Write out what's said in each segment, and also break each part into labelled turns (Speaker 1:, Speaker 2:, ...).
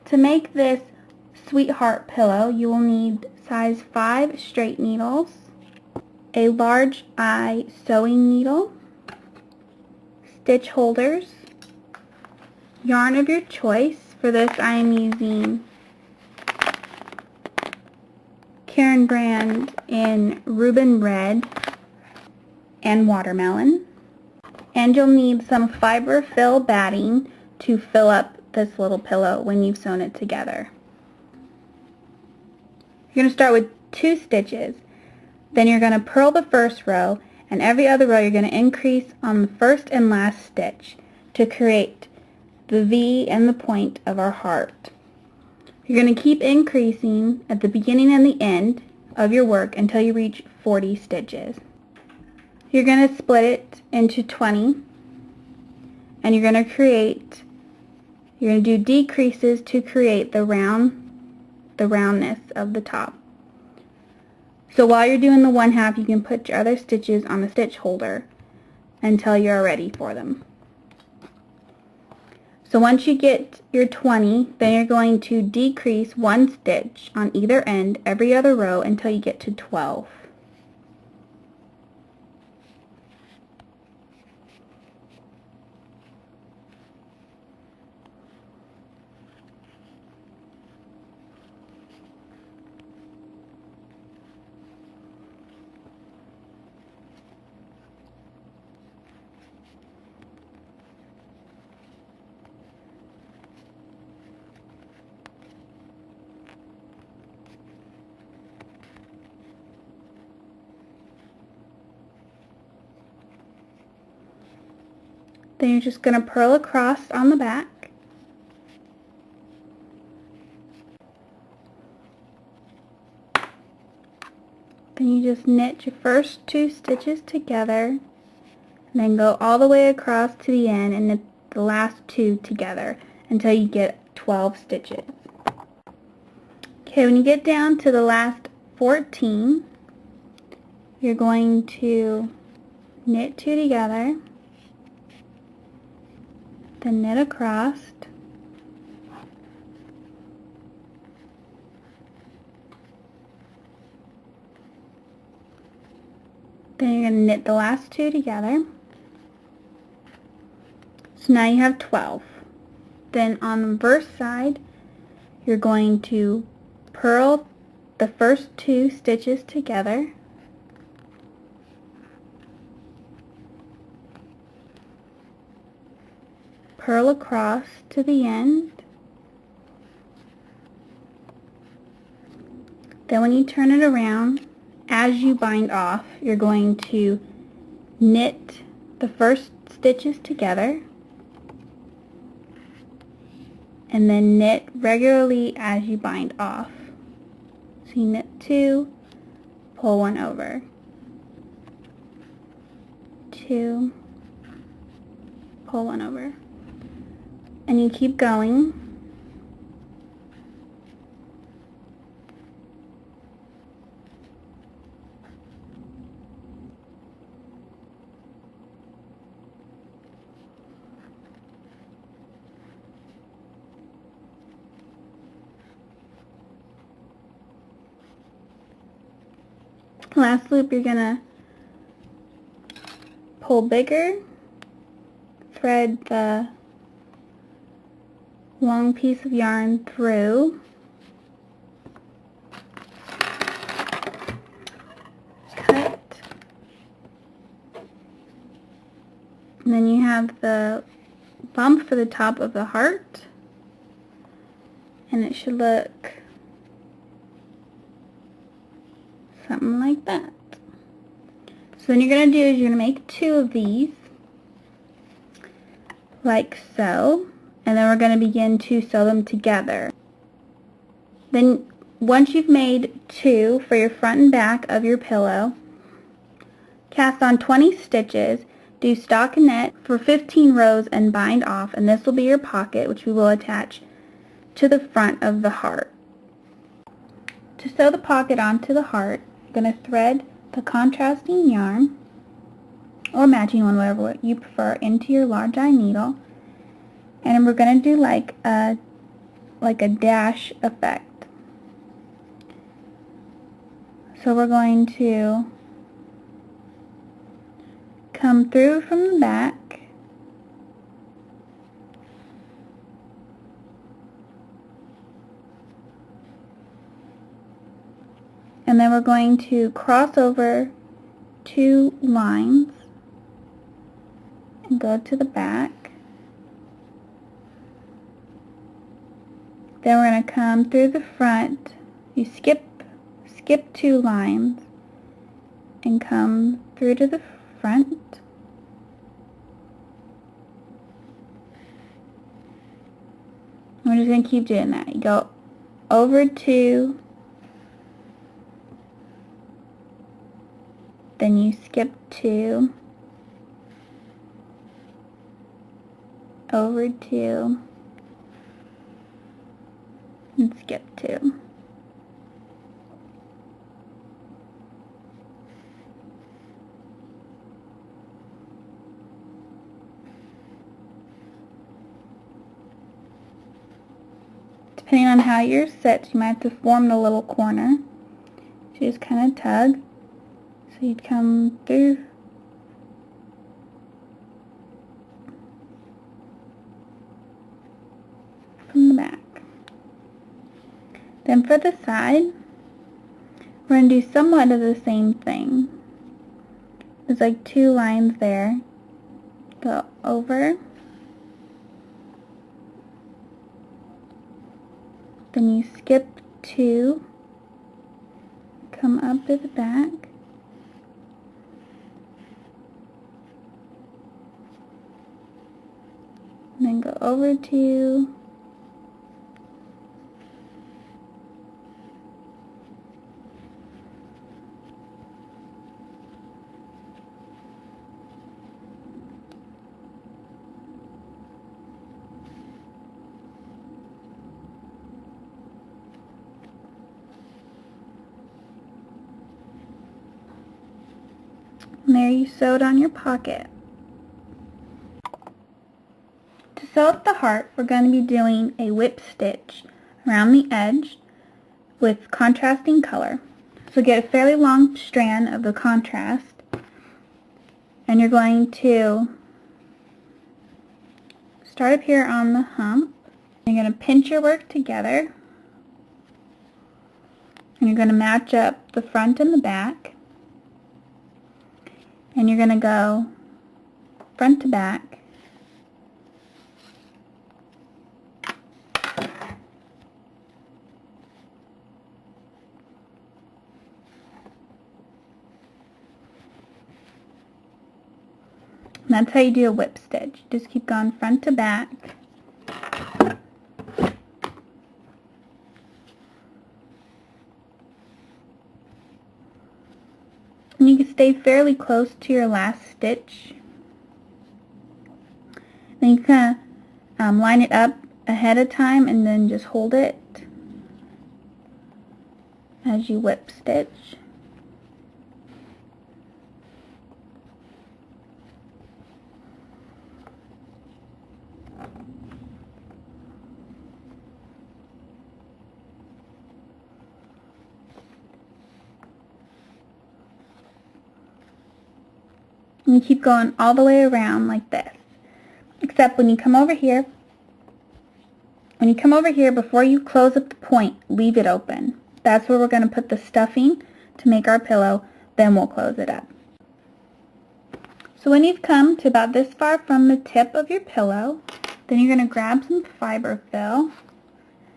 Speaker 1: To make this sweetheart pillow, you will need size 5 straight needles, a large eye sewing needle, stitch holders, yarn of your choice. For this I am using Caron brand in Rubine Red and Watermelon. And you'll need some fiber fill batting to fill up this little pillow when you've sewn it together. You're going to start with 2 stitches. Then you're going to purl the first row, and every other row you're going to increase on the first and last stitch to create the V and the point of our heart. You're going to keep increasing at the beginning and the end of your work until you reach 40 stitches. You're going to split it into 20, and you're going to do decreases to create the roundness of the top. So while you're doing the 1/2, you can put your other stitches on the stitch holder until you're ready for them. So once you get your 20, then you're going to decrease 1 stitch on either end every other row until you get to 12. Then you're just going to purl across on the back. Then you just knit your first 2 stitches together, and then go all the way across to the end and knit the last 2 together until you get 12 stitches. Okay, when you get down to the last 14, you're going to knit 2 together, then knit across, then you're going to knit the last 2 together. So now you have 12. Then on the reverse side, you're going to purl the first 2 stitches together, purl across to the end. Then when you turn it around, as you bind off, you're going to knit the first stitches together and then knit regularly as you bind off. So you knit 2, pull 1 over, 2, pull 1 over. And you keep going. Last loop, you're gonna pull bigger, thread the long piece of yarn through, cut, and then you have the bump for the top of the heart, and it should look something like that. So then you're going to do is you're going to make 2 of these, like so, and then we're going to begin to sew them together. Then once you've made 2 for your front and back of your pillow, cast on 20 stitches, do stockenette for 15 rows and bind off, and this will be your pocket, which we will attach to the front of the heart. To sew the pocket onto the heart, you're going to thread the contrasting yarn, or matching one, whatever you prefer, into your large eye needle, and we're going to do like a like a dash effect. So we're going to come through from the back, and then we're going to cross over 2 lines and go to the back. Then we're going to come through the front. You skip 2 lines and come through to the front. We're just going to keep doing that. You go over 2, then you skip 2, over 2, and skip 2. Depending on how yours sits, you might have to form the little corner. So you just kind of tug. So you'd come through from the back. Then for the side, we're going to do somewhat of the same thing. There's like 2 lines there. Go over. Then you skip 2, come up to the back, and then go over 2, and there you sewed on your pocket. To sew up the heart, we're going to be doing a whip stitch around the edge with contrasting color. So get a fairly long strand of the contrast, and you're going to start up here on the hump. You're going to pinch your work together, and you're going to match up the front and the back. And you're going to go front to back, and that's how you do a whip stitch. Just keep going front to back. And you can stay fairly close to your last stitch. Then you kind of line it up ahead of time and then just hold it as you whip stitch. And you keep going all the way around like this. Except when you come over here, before you close up the point, leave it open. That's where we're going to put the stuffing to make our pillow, then we'll close it up. So when you've come to about this far from the tip of your pillow, then you're going to grab some fiber fill,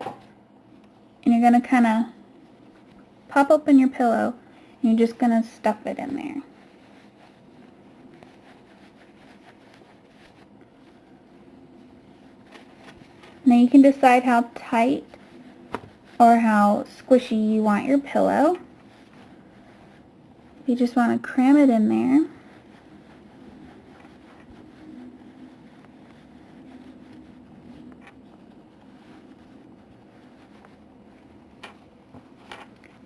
Speaker 1: and you're going to kind of pop open your pillow, and you're just going to stuff it in there. Now you can decide how tight or how squishy you want your pillow. You just want to cram it in there.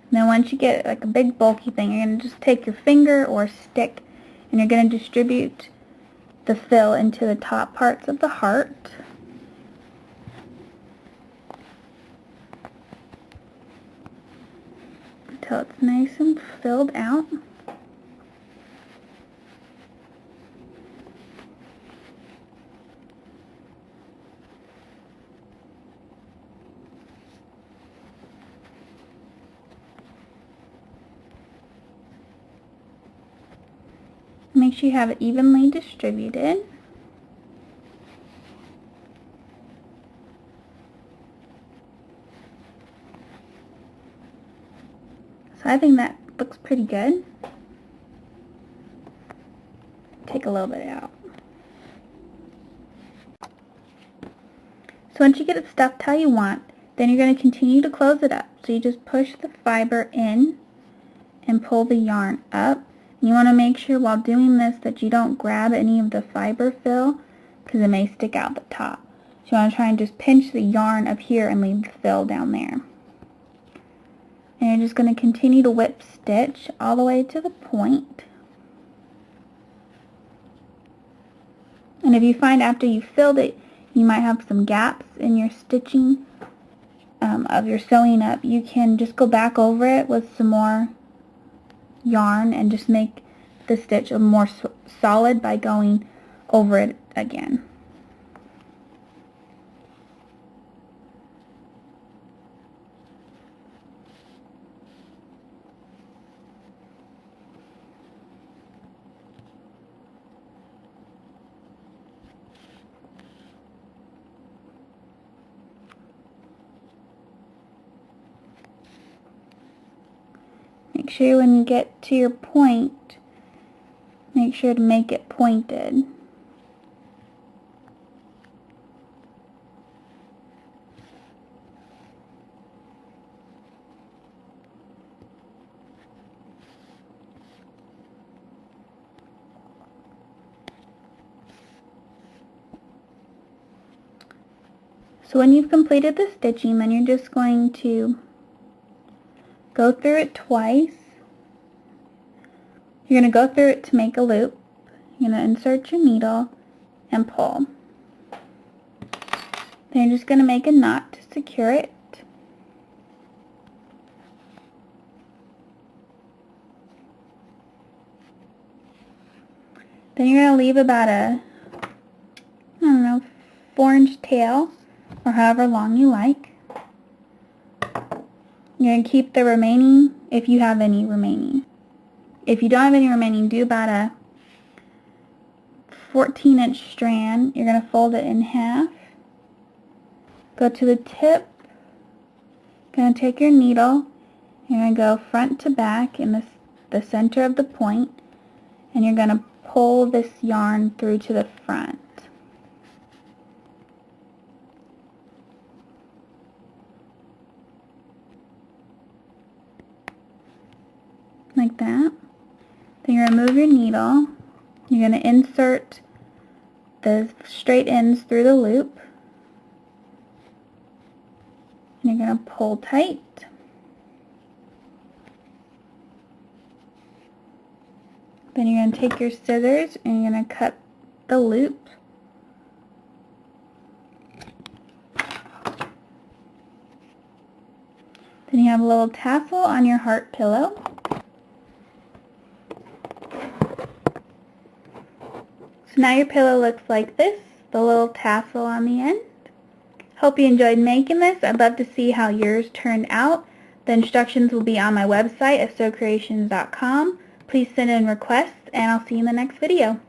Speaker 1: Now once you get like a big bulky thing, you're going to just take your finger or stick and you're going to distribute the fill into the top parts of the heart. until it's nice and filled out. Make sure you have it evenly distributed. So I think that looks pretty good. Take a little bit out. So once you get it stuffed how you want, then you're going to continue to close it up. So you just push the fiber in and pull the yarn up. You want to make sure while doing this that you don't grab any of the fiber fill because it may stick out the top. So you want to try and just pinch the yarn up here and leave the fill down there. And you're just going to continue to whip stitch all the way to the point. And if you find after you filled it, you might have some gaps in your stitching of your sewing up, you can just go back over it with some more yarn and just make the stitch more solid by going over it again. Make sure when you get to your point, make sure to make it pointed. So when you've completed the stitching, then you're just going to go through it twice. You're going to go through it to make a loop. You're going to insert your needle and pull. Then you're just going to make a knot to secure it. Then you're going to leave about a, 4-inch tail, or however long you like. You're going to keep the remaining, if you have any remaining. If you don't have any remaining, do about a 14-inch strand. You're going to fold it in half. Go to the tip. Going to take your needle. You're going to go front to back in the center of the point. And you're going to pull this yarn through to the front. Like that. Then you're going to move your needle. You're going to insert the straight ends through the loop. And you're going to pull tight. Then you're going to take your scissors and you're going to cut the loop. Then you have a little tassel on your heart pillow. So now your pillow looks like this, the little tassel on the end. Hope you enjoyed making this. I'd love to see how yours turned out. The instructions will be on my website at sewcreations.com. Please send in requests and I'll see you in the next video.